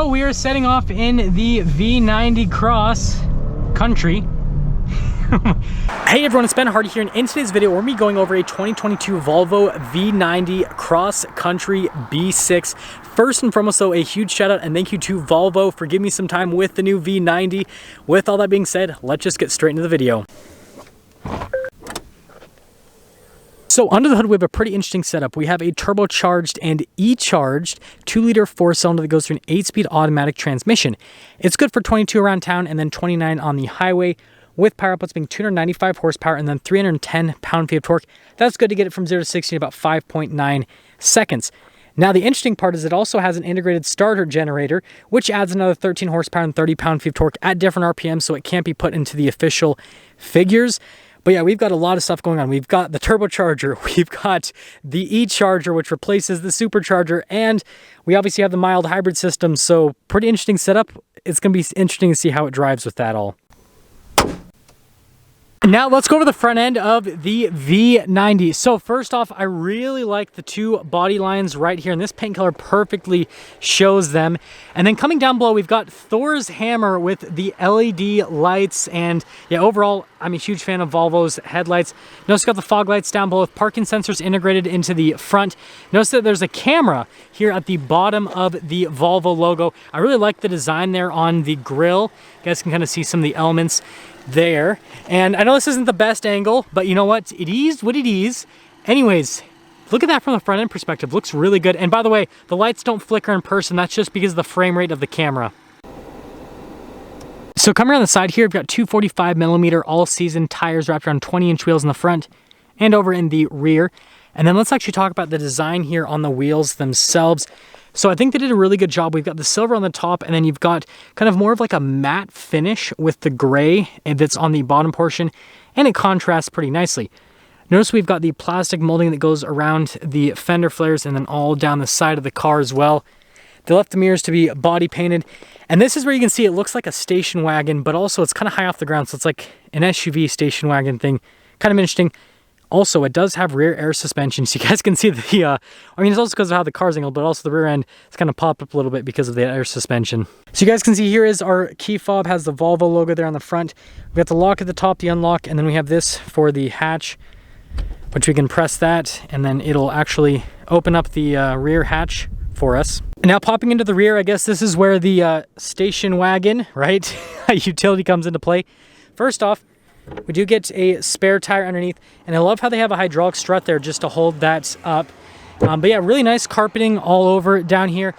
So we are setting off in the V90 Cross Country. Hey everyone, it's Ben Hardy here, and in today's video we're going to be going over a 2022 Volvo V90 Cross Country B6. First and foremost though, a huge shout out and thank you to Volvo for giving me some time with the new V90. With all that being said, let's just get straight into the video. So under the hood, we have a pretty interesting setup. We have a turbocharged and e-charged 2-liter 4-cylinder that goes through an 8-speed automatic transmission. It's good for 22 around town and then 29 on the highway, with power outputs being 295 horsepower and then 310 pound-feet of torque. That's good to get it from 0 to 60 in about 5.9 seconds. Now the interesting part is it also has an integrated starter generator, which adds another 13 horsepower and 30 pound-feet of torque at different RPMs, so it can't be put into the official figures. But yeah, we've got a lot of stuff going on. We've got the turbocharger, we've got the e-charger, which replaces the supercharger, and we obviously have the mild hybrid system, so pretty interesting setup. It's going to be interesting to see how it drives with that all. Now let's go over the front end of the V90. So first off, I really like the two body lines right here, and this paint color perfectly shows them. And then coming down below, we've got Thor's hammer with the LED lights, and yeah, overall, I'm a huge fan of Volvo's headlights. Notice got the fog lights down below with parking sensors integrated into the front. Notice that there's a camera here at the bottom of the Volvo logo. I really like the design there on the grille. You guys can kind of see some of the elements there. And I know this isn't the best angle, but you know what? It is what it is. Anyways, look at that from the front end perspective. Looks really good. And by the way, the lights don't flicker in person. That's just because of the frame rate of the camera. So coming around the side here, we've got 245mm all-season tires wrapped around 20-inch wheels in the front and over in the rear. And then let's actually talk about the design here on the wheels themselves. So I think they did a really good job. We've got the silver on the top, and then you've got kind of more of like a matte finish with the gray that's on the bottom portion, and it contrasts pretty nicely. Notice we've got the plastic molding that goes around the fender flares and then all down the side of the car as well. They left the mirrors to be body painted, and this is where you can see it looks like a station wagon, but also it's kind of high off the ground, so it's like an SUV station wagon thing. Kind of interesting. Also, it does have rear air suspension, so you guys can see the, I mean, it's also because of how the car's angled, but also the rear end is kind of popped up a little bit because of the air suspension. So you guys can see here is our key fob, has the Volvo logo there on the front. We've got the lock at the top, the unlock, and then we have this for the hatch, which we can press that, and then it'll actually open up the rear hatch for us. Now popping into the rear, I guess this is where the station wagon, right, utility comes into play. First off, we do get a spare tire underneath, and I love how they have a hydraulic strut there just to hold that up. But yeah, really nice carpeting all over down here.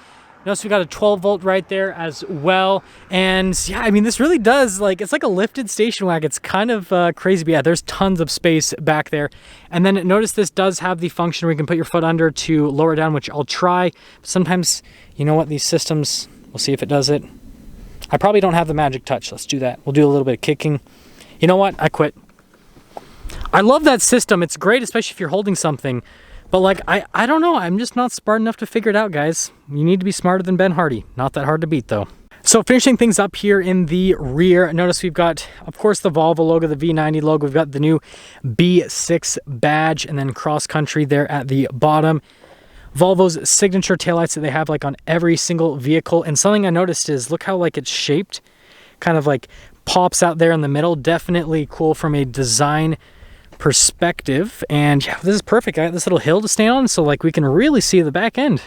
Notice we got a 12-volt right there as well. And yeah, I mean, this really does, like, it's like a lifted station wagon. It's kind of crazy, but yeah, there's tons of space back there. And then notice this does have the function where you can put your foot under to lower it down, which I'll try. Sometimes, you know what, these systems, we'll see if it does it. I probably don't have the magic touch. Let's do that. We'll do a little bit of kicking. You know what? I quit. I love that system. It's great, especially if you're holding something. But like, I don't know. I'm just not smart enough to figure it out, guys. You need to be smarter than Ben Hardy. Not that hard to beat, though. So finishing things up here in the rear, notice we've got, of course, the Volvo logo, the V90 logo. We've got the new B6 badge, and then cross country there at the bottom. Volvo's signature taillights that they have like on every single vehicle. And something I noticed is, look how like it's shaped. Kind of like pops out there in the middle. Definitely cool from a design perspective. And yeah, this is perfect. I got this little hill to stand on, so like we can really see the back end.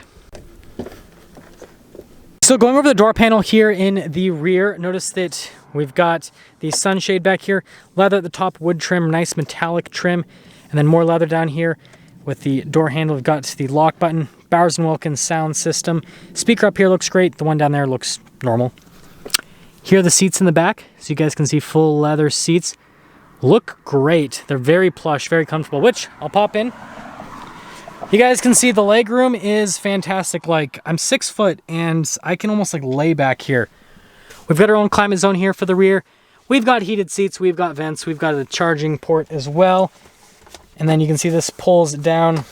So going over the door panel here in the rear, notice that we've got the sunshade back here, leather at the top, wood trim, nice metallic trim, and then more leather down here with the door handle. We've got the lock button, Bowers & Wilkins sound system. Speaker up here looks great. The one down there looks normal. Here are the seats in the back, so you guys can see full leather seats. Look great. They're very plush, very comfortable, which I'll pop in. You guys can see the leg room is fantastic. Like, I'm 6 foot and I can almost like lay back here. We've got our own climate zone here for the rear. We've got heated seats, we've got vents, we've got a charging port as well. And then you can see this pulls down,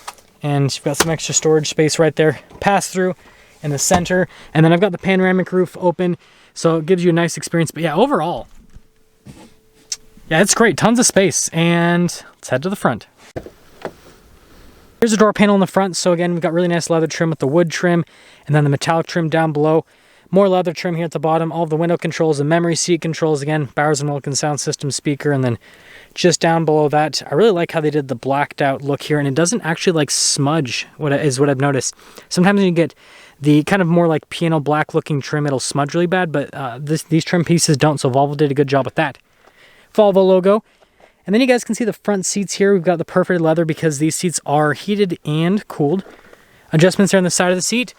and you've got some extra storage space right there. Pass through in the center. And then I've got the panoramic roof open, so it gives you a nice experience. But yeah, overall, yeah, it's great. Tons of space. And let's head to the front. Here's a door panel in the front. So again, we've got really nice leather trim with the wood trim and then the metallic trim down below. More leather trim here at the bottom. All of the window controls and memory seat controls. Again, Bowers & Wilkins sound system speaker. And then just down below that, I really like how they did the blacked out look here. And it doesn't actually like smudge, what I've noticed. Sometimes when you get the kind of more like piano black looking trim, it'll smudge really bad. But these trim pieces don't, so Volvo did a good job with that. Volvo logo. And then you guys can see the front seats here. We've got the perforated leather because these seats are heated and cooled. Adjustments there on the side of the seat.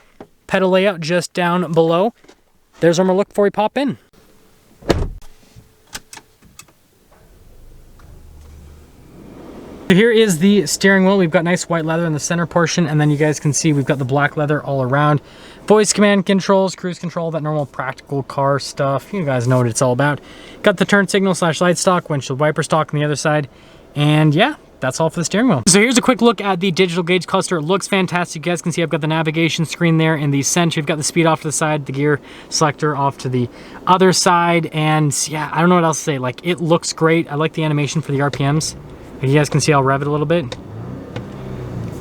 Pedal layout just down below. There's our look before we pop in. Here is the steering wheel. We've got nice white leather in the center portion, and then you guys can see we've got the black leather all around. Voice command controls, cruise control, that normal practical car stuff. You guys know what it's all about. Got the turn signal / light stock, windshield wiper stock on the other side. And yeah, that's all for the steering wheel. So here's a quick look at the digital gauge cluster. It looks fantastic. You guys can see I've got the navigation screen there in the center. You've got the speed off to the side, the gear selector off to the other side. And yeah, I don't know what else to say. Like, it looks great. I like the animation for the RPMs. You guys can see I'll rev it a little bit.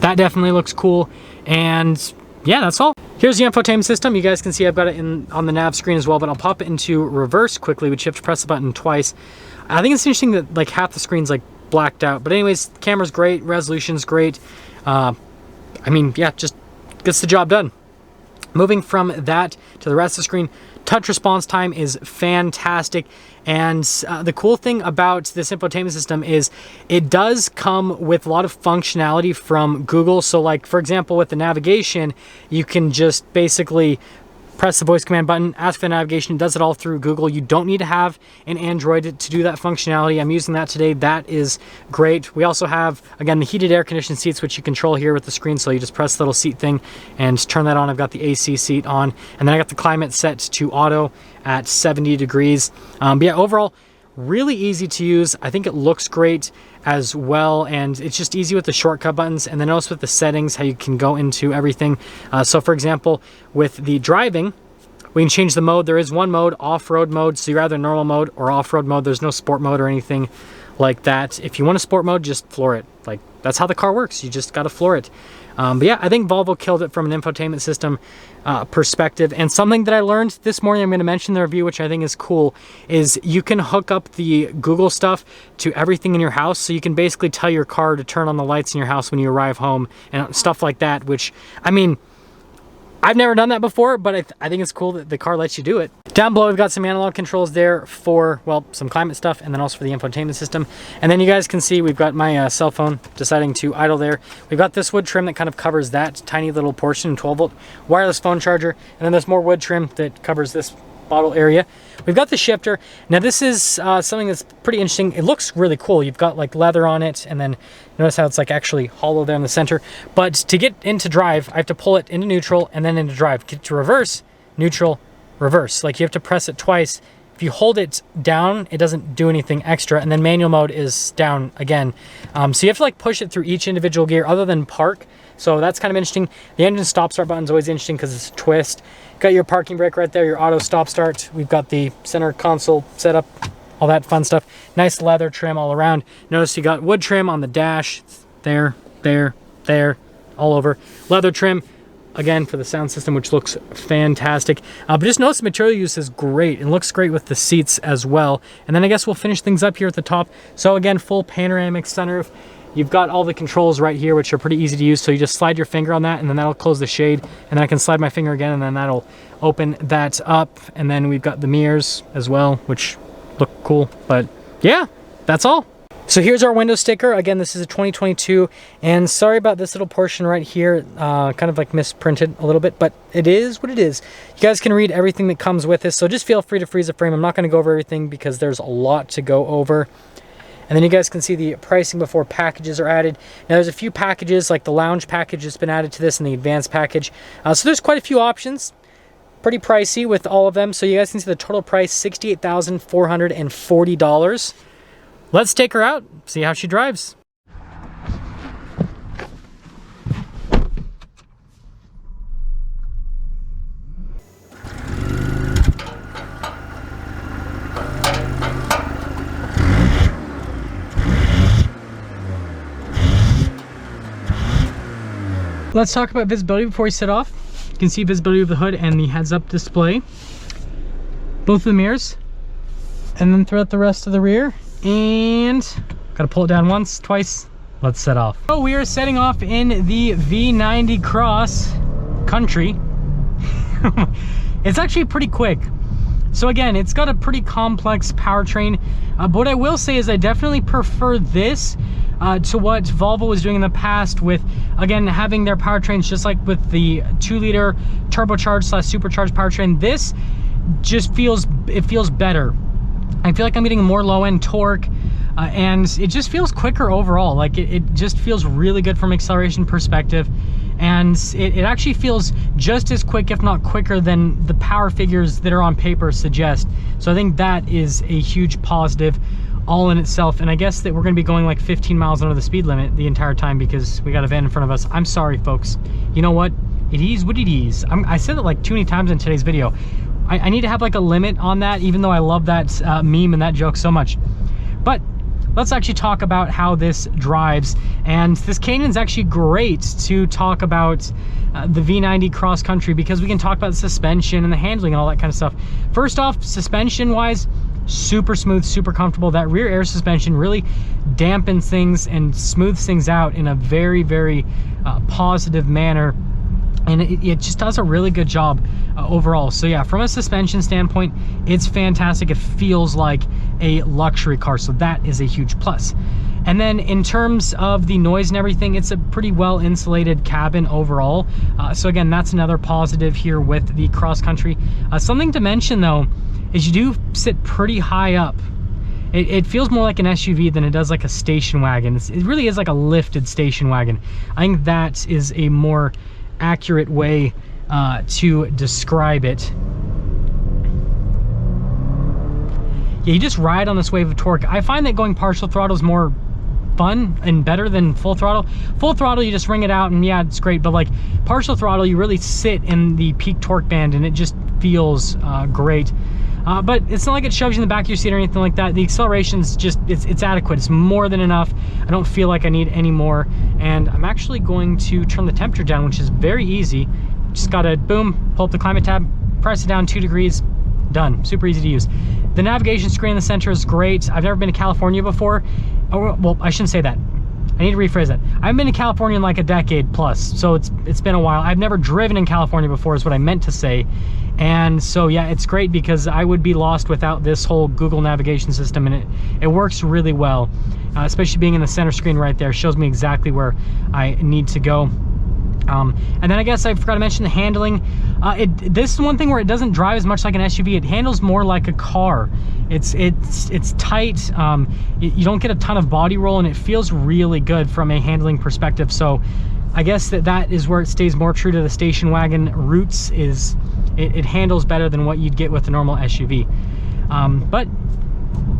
That definitely looks cool. And yeah, that's all. Here's the infotainment system. You guys can see I've got it on the nav screen as well, but I'll pop it into reverse quickly, which you have to press the button twice. I think it's interesting that like half the screen's like blacked out, but anyways, camera's great, resolution's great. I mean, yeah, just gets the job done. Moving from that to the rest of the screen, touch response time is fantastic. And the cool thing about this infotainment system is it does come with a lot of functionality from Google. So like, for example, with the navigation, you can just basically press the voice command button, ask for the navigation. It does it all through Google. You don't need to have an Android to do that functionality. I'm using that today. That is great. We also have, again, the heated air conditioned seats, which you control here with the screen. So you just press the little seat thing and turn that on. I've got the AC seat on, and then I got the climate set to auto at 70 degrees. But yeah, overall, really easy to use. I think it looks great as well, and it's just easy with the shortcut buttons, and then also with the settings, how you can go into everything. So for example, with the driving, we can change the mode. There is one mode, off-road mode, so you're either normal mode or off-road mode. There's no sport mode or anything like that. If you want a sport mode, just floor it. Like, that's how the car works. You just got to floor it. But yeah, I think Volvo killed it from an infotainment system perspective. And something that I learned this morning, I'm going to mention in the review, which I think is cool, is you can hook up the Google stuff to everything in your house. So you can basically tell your car to turn on the lights in your house when you arrive home and stuff like that, which, I mean, I've never done that before, but I think it's cool that the car lets you do it. Down below, we've got some analog controls there for, well, some climate stuff, and then also for the infotainment system. And then you guys can see we've got my cell phone deciding to idle there. We've got this wood trim that kind of covers that tiny little portion, 12-volt wireless phone charger. And then there's more wood trim that covers this bottle area. We've got the shifter. Now this is something that's pretty interesting. It looks really cool. You've got like leather on it, and then notice how it's like actually hollow there in the center. But to get into drive, I have to pull it into neutral and then into drive. Get to reverse, neutral, reverse. Like you have to press it twice. If you hold it down, it doesn't do anything extra. And then manual mode is down again. So you have to like push it through each individual gear other than park. So that's kind of interesting. The engine stop start button is always interesting because it's a twist. Got your parking brake right there, your auto stop start. We've got the center console setup, all that fun stuff. Nice leather trim all around. Notice you got wood trim on the dash, there, all over. Leather trim, again, for the sound system, which looks fantastic. But just notice the material use is great. It looks great with the seats as well. And then I guess we'll finish things up here at the top. So again, full panoramic sunroof. You've got all the controls right here, which are pretty easy to use. So you just slide your finger on that, and then that'll close the shade. And then I can slide my finger again, and then that'll open that up. And then we've got the mirrors as well, which look cool. But yeah, that's all. So here's our window sticker. Again, this is a 2022. And sorry about this little portion right here. Kind of like misprinted a little bit, but it is what it is. You guys can read everything that comes with this. So just feel free to freeze a frame. I'm not going to go over everything because there's a lot to go over. And then you guys can see the pricing before packages are added. Now there's a few packages, like the lounge package has been added to this and the advanced package. So there's quite a few options. Pretty pricey with all of them. So you guys can see the total price, $68,440. Let's take her out, see how she drives. Let's talk about visibility before we set off. can see visibility of the hood and the heads-up display. Both of the mirrors. And then throughout the rest of the rear. And gotta pull it down once, twice. Let's set off. So we are setting off in the V90 Cross Country. It's actually pretty quick. So again, it's got a pretty complex powertrain. But what I will say is I definitely prefer this to what Volvo was doing in the past with, again, having their powertrains just like with the 2-liter turbocharged / supercharged powertrain. This just feels better. I feel like I'm getting more low-end torque, and it just feels quicker overall. Like it just feels really good from an acceleration perspective, and it actually feels just as quick, if not quicker, than the power figures that are on paper suggest. So I think that is a huge positive all in itself. And I guess that we're going to be going like 15 miles under the speed limit the entire time because we got a van in front of us. I'm sorry, folks. You know what? It is what it is. I said it like too many times in today's video. I need to have like a limit on that, even though I love that meme and that joke so much. But let's actually talk about how this drives. And this Canyon's actually great to talk about the V90 Cross Country because we can talk about the suspension and the handling and all that kind of stuff. First off, suspension wise, super smooth, super comfortable. That rear air suspension really dampens things and smooths things out in a very, very positive manner. And it just does a really good job overall. So yeah, from a suspension standpoint, it's fantastic. It feels like a luxury car, so that is a huge plus. And then in terms of the noise and everything, it's a pretty well insulated cabin overall. So again, that's another positive here with the Cross Country. Something to mention though, is you do sit pretty high up. It feels more like an SUV than it does like a station wagon. It really is like a lifted station wagon. I think that is a more accurate way to describe it. Yeah, you just ride on this wave of torque. I find that going partial throttle is more fun and better than full throttle. Full throttle, you just ring it out and yeah, it's great. But like partial throttle, you really sit in the peak torque band and it just feels great. But it's not like it shoves you in the back of your seat or anything like that. The acceleration's just, it's adequate. It's more than enough. I don't feel like I need any more. And I'm actually going to turn the temperature down, which is very easy. Just gotta, boom, pull up the climate tab, press it down 2 degrees, done. Super easy to use. The navigation screen in the center is great. I've never been to California before. Oh, well, I shouldn't say that. I need to rephrase that. I've been to California in like a decade plus, so it's been a while. I've never driven in California before is what I meant to say. And so yeah, it's great because I would be lost without this whole Google navigation system, and it works really well, especially being in the center screen right there. Shows me exactly where I need to go. And then I guess I forgot to mention the handling. This is one thing where it doesn't drive as much like an SUV. It handles more like a car. It's tight. You don't get a ton of body roll, and it feels really good from a handling perspective. So I guess that is where it stays more true to the station wagon roots. Is it handles better than what you'd get with a normal SUV. But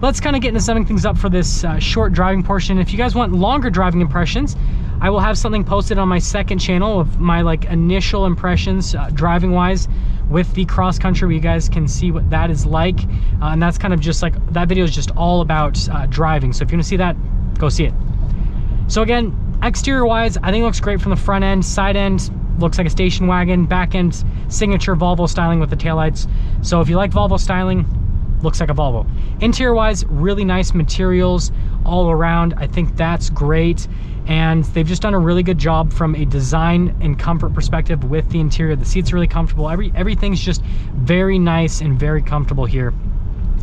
let's kind of get into summing things up for this short driving portion. If you guys want longer driving impressions, I will have something posted on my second channel of my like initial impressions driving wise with the Cross Country, where you guys can see what that is like. And that's kind of just like, that video is just all about driving. So if you want to see that, go see it. So again, exterior wise, I think it looks great from the front end. Side end looks like a station wagon. Back end, signature Volvo styling with the taillights. So if you like Volvo styling, looks like a Volvo. Interior wise, really nice materials all around. I think that's great. And they've just done a really good job from a design and comfort perspective with the interior. The seats are really comfortable. Everything's just very nice and very comfortable here.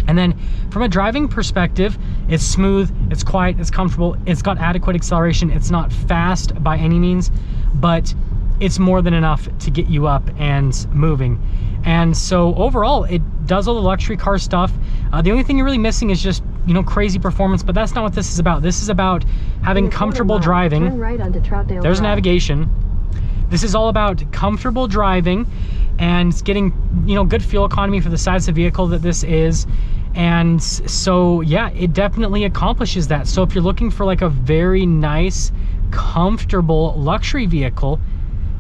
And then from a driving perspective, it's smooth, it's quiet, it's comfortable, it's got adequate acceleration. It's not fast by any means, but it's more than enough to get you up and moving. And so overall, it does all the luxury car stuff. The only thing you're really missing is just, you know, crazy performance, but that's not what this is about. This is about having comfortable driving. Turn right onto Troutdale There's Drive. Navigation. This is all about comfortable driving and getting, you know, good fuel economy for the size of vehicle that this is. And so yeah, it definitely accomplishes that. So if you're looking for like a very nice, comfortable luxury vehicle,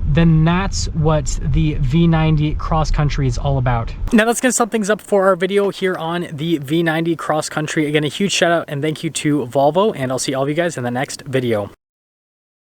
then that's what the V90 Cross Country is all about. Now let's get some things up for our video here on the V90 Cross Country. Again, a huge shout out and thank you to Volvo, and I'll see all of you guys in the next video.